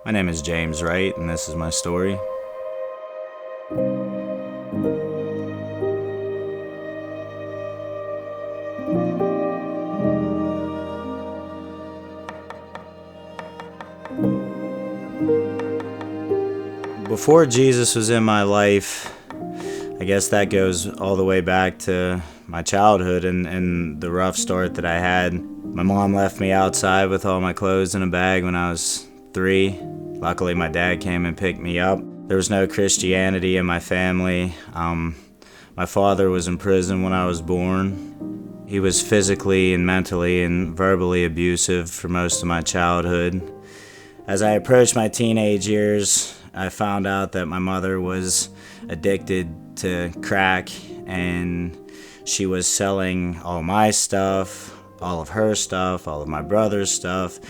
My name is James Wright, and this is my story. Before Jesus was in my life, I guess that goes all the way back to my childhood and the rough start that I had. My mom left me outside with all my clothes in a bag when I was 3. Luckily, my dad came and picked me up. There was no Christianity in my family. My father was in prison when I was born. He was physically and mentally and verbally abusive for most of my childhood. As I approached my teenage years, I found out that my mother was addicted to crack, and she was selling all my stuff, all of her stuff, all of my brother's stuff,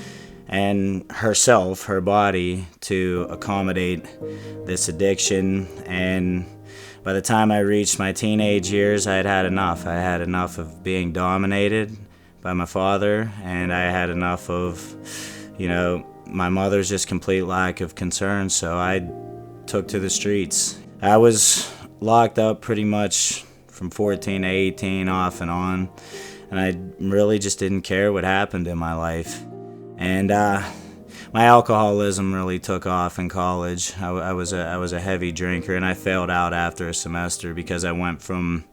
and herself, her body, to accommodate this addiction. And by the time I reached my teenage years, I had had enough. I had enough of being dominated by my father, and I had enough of, my mother's just complete lack of concern, so I took to the streets. I was locked up pretty much from 14 to 18, off and on, and I really just didn't care what happened in my life. And my alcoholism really took off in college. I was a heavy drinker, and I failed out after a semester because I went from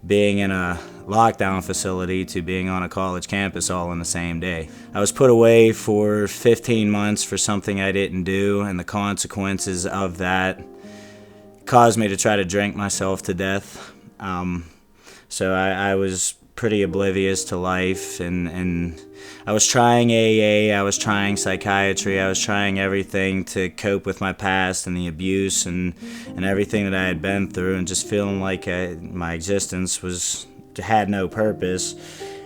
being in a lockdown facility to being on a college campus all in the same day. I was put away for 15 months for something I didn't do, and the consequences of that caused me to try to drink myself to death. So I was pretty oblivious to life, and I was trying AA, I was trying psychiatry, I was trying everything to cope with my past and the abuse and everything that I had been through, and just feeling like my existence had no purpose.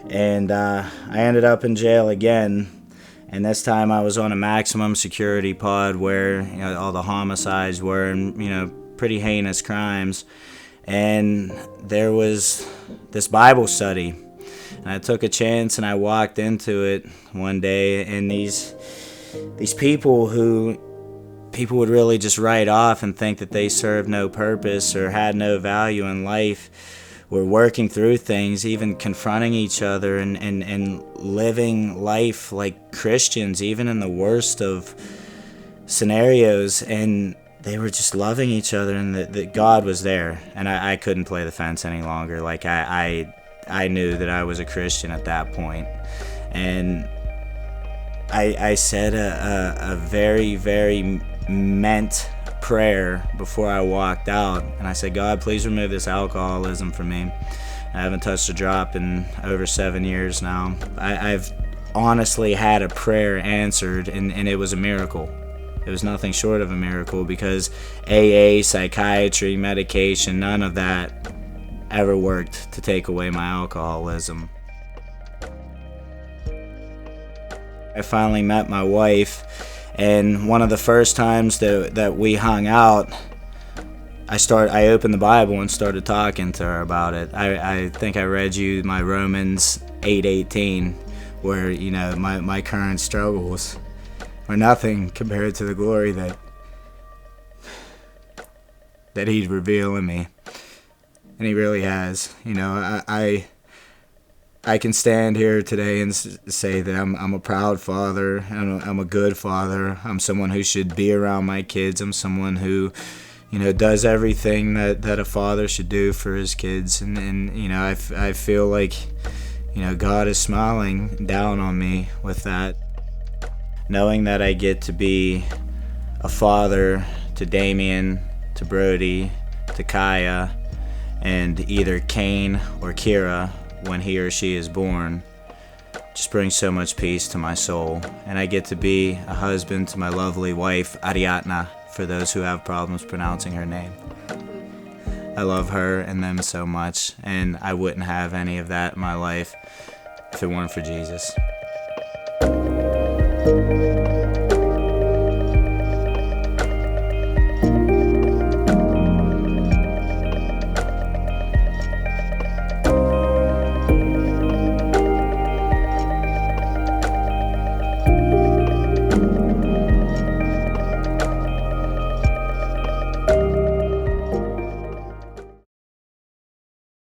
And I ended up in jail again, and this time I was on a maximum security pod where all the homicides were, and pretty heinous crimes. And there was this Bible study, and I took a chance and I walked into it one day, and these people who people would really just write off and think that they served no purpose or had no value in life were working through things, even confronting each other and living life like Christians, even in the worst of scenarios. And they were just loving each other, and that God was there, and I couldn't play the fence any longer. Like I knew that I was a Christian at that point, and I said a very, very meant prayer before I walked out, and I said, God, please remove this alcoholism from me. I haven't touched a drop in over 7 years now. I've honestly had a prayer answered, and it was a miracle. It was nothing short of a miracle, because AA, psychiatry, medication, none of that ever worked to take away my alcoholism. I finally met my wife, and one of the first times that we hung out, I opened the Bible and started talking to her about it. I think I read you my Romans 8:18, where my current struggles are nothing compared to the glory that He's revealing me, and He really has. I can stand here today and say that I'm a proud father, and I'm a good father. I'm someone who should be around my kids. I'm someone who, does everything that a father should do for his kids, and I feel like, God is smiling down on me with that. Knowing that I get to be a father to Damien, to Brody, to Kaya, and either Kane or Kira when he or she is born, just brings so much peace to my soul. And I get to be a husband to my lovely wife, Ariadna, for those who have problems pronouncing her name. I love her and them so much, and I wouldn't have any of that in my life if it weren't for Jesus.